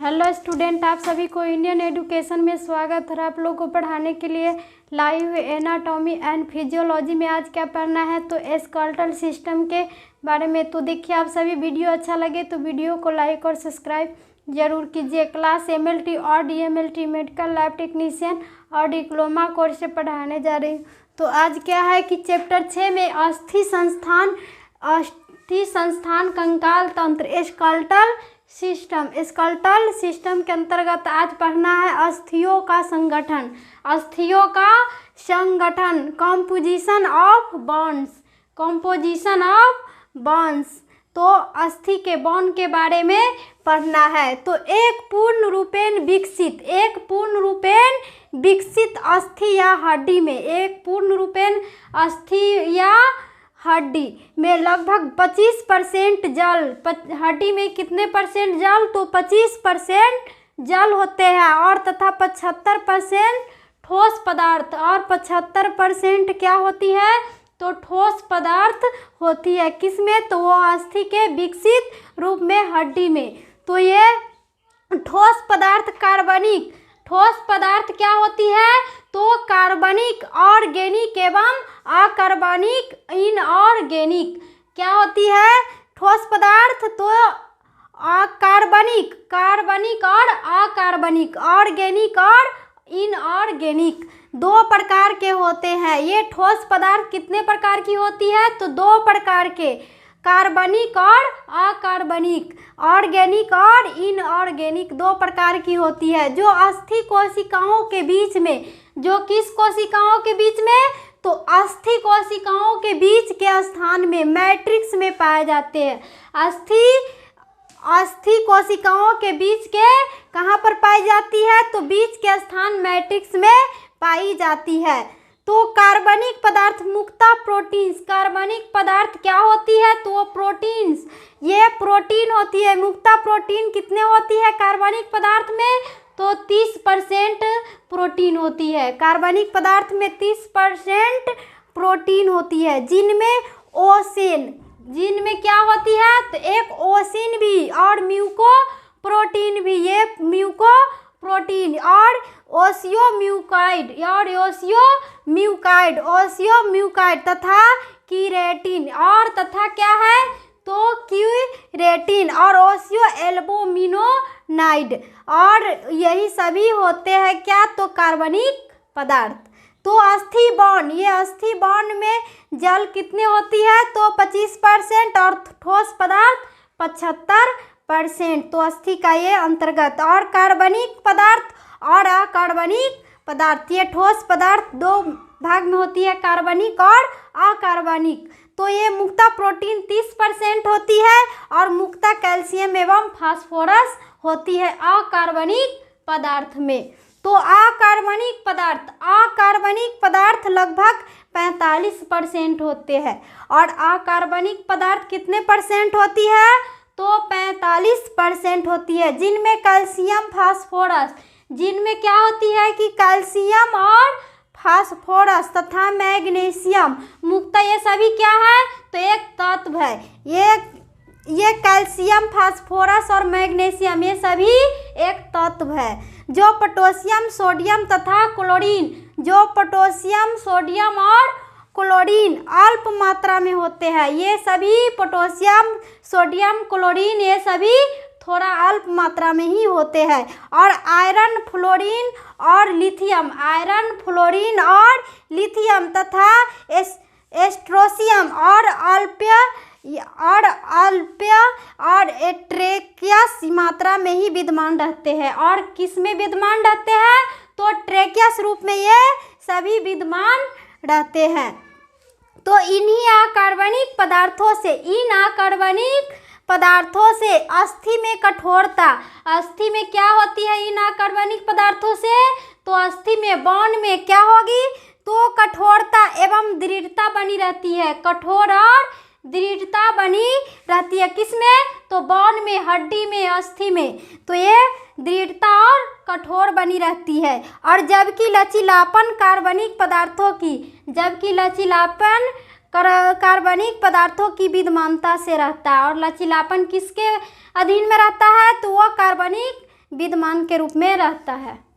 Hello student, आप सभी को इंडियन एजुकेशन में स्वागत है। आप लोगों को पढ़ाने के लिए लाइव एनाटॉमी एंड फिजियोलॉजी में आज क्या पढ़ना है तो स्केलेटल सिस्टम के बारे में। तो देखिए, आप सभी वीडियो अच्छा लगे तो वीडियो को लाइक और सब्सक्राइब जरूर कीजिए। क्लास एमएलटी और डीएमएलटी मेडिकल लैब टेक्नीशियन और डिप्लोमा कोर्स से पढ़ाने जा रही हूँ। तो आज क्या है कि चैप्टर 6 में अस्थि संस्थान कंकाल तंत्र स्केलेटल सिस्टम के अंतर्गत आज पढ़ना है अस्थियों का संगठन। Composition of bones. तो अस्थि के बोन के बारे में पढ़ना है। तो एक पूर्ण रूपेण विकसित अस्थि या हड्डी में हड्डी में लगभग 25% जल। हड्डी में कितने परसेंट जल? तो 25% जल होते हैं और तथा 75% ठोस पदार्थ और 75% क्या होती है? तो ठोस पदार्थ होती है। किसमें? तो वो अस्थि के विकसित रूप में हड्डी में। तो ये ठोस पदार्थ क्या होती है? तो कार्बनिक, ऑर्गेनिक एवं अकार्बनिक इनऑर्गेनिक। क्या होती है ठोस पदार्थ? तो कार्बनिक और अकार्बनिक, ऑर्गेनिक और इनऑर्गेनिक, दो प्रकार के होते हैं। ये ठोस पदार्थ कितने प्रकार की होती है? तो दो प्रकार के, कार्बनिक और अकार्बनिक, ऑर्गेनिक और इनऑर्गेनिक, दो प्रकार की होती है। जो अस्थि कोशिकाओं के बीच में, जो किस कोशिकाओं के बीच में? तो अस्थि कोशिकाओं के बीच के स्थान में, मैट्रिक्स में पाए जाते हैं। अस्थि कोशिकाओं के बीच के कहाँ पर पाई जाती है? तो बीच के स्थान मैट्रिक्स में पाई जाती है। तो कार्बनिक पदार्थ मुक्ता प्रोटीन्स। कार्बनिक पदार्थ क्या होती है? तो वो प्रोटीन्स, ये प्रोटीन होती है। मुक्ता प्रोटीन कितने होती है कार्बनिक पदार्थ में? तो 30% प्रोटीन होती है। कार्बनिक पदार्थ में 30% प्रोटीन होती है। जिनमें क्या होती है? तो एक ओसिन भी और म्यूको प्रोटीन भी। ये म्यूको प्रोटीन और ओसियोम्यूकाइड तथा कीरेटिन और तथा क्या है? तो क्यूरेटिन और ओसियो एल्बुमिनोनाइड, और यही सभी होते हैं क्या? तो कार्बनिक पदार्थ। तो अस्थि बॉन्ड, ये अस्थि बॉन्ड में जल कितने होती है? तो 25% और ठोस पदार्थ 75%। तो अस्थि का ये अंतर्गत। और कार्बनिक पदार्थ और अकार्बनिक पदार्थ, ये ठोस पदार्थ दो भाग में होती है, कार्बनिक और अकार्बनिक। तो ये मुक्ता प्रोटीन 30% होती है और मुक्ता कैल्शियम एवं फास्फोरस होती है अकार्बनिक पदार्थ में। तो अकार्बनिक पदार्थ लगभग 45% होते हैं और अकार्बनिक पदार्थ कितने परसेंट होती है? तो 45% होती है। जिनमें कैल्शियम फास्फोरस, जिनमें क्या होती है कि कैल्शियम और फास्फोरस तथा मैग्नीशियम मुक्ता, ये सभी क्या है? तो एक तत्व है। ये कैल्शियम, फास्फोरस और मैग्नीशियम ये सभी एक तत्व है। जो पोटेशियम, सोडियम तथा क्लोरीन, जो पोटेशियम, सोडियम और क्लोरीन अल्प मात्रा में होते हैं। ये सभी पोटेशियम, सोडियम, क्लोरीन ये सभी थोड़ा अल्प मात्रा में ही होते हैं। और आयरन, फ्लोरीन और लिथियम तथा एस्ट्रोसियम और ट्रेकियस मात्रा में ही विद्यमान रहते हैं। और किस में विद्यमान रहते हैं? तो ट्रेकियस रूप में ये सभी विद्यमान रहते हैं। तो इन्हीं अकार्बनिक पदार्थों से अस्थि में कठोरता, अस्थि में क्या होती है इन अकार्बनिक पदार्थों से? तो अस्थि में, बॉन्ड में क्या होगी? तो कठोरता एवं दृढ़ता बनी रहती है। कठोर और दृढ़ता बनी रहती है। किसमें? तो बॉन्ड में, हड्डी में, अस्थि में। तो ये दृढ़ता और कठोर बनी रहती है। और जबकि लचीलापन कार्बनिक पदार्थों की विद्यमानता से रहता है। और लचीलापन किसके अधीन में रहता है? तो वह कार्बनिक विद्यमान के रूप में रहता है।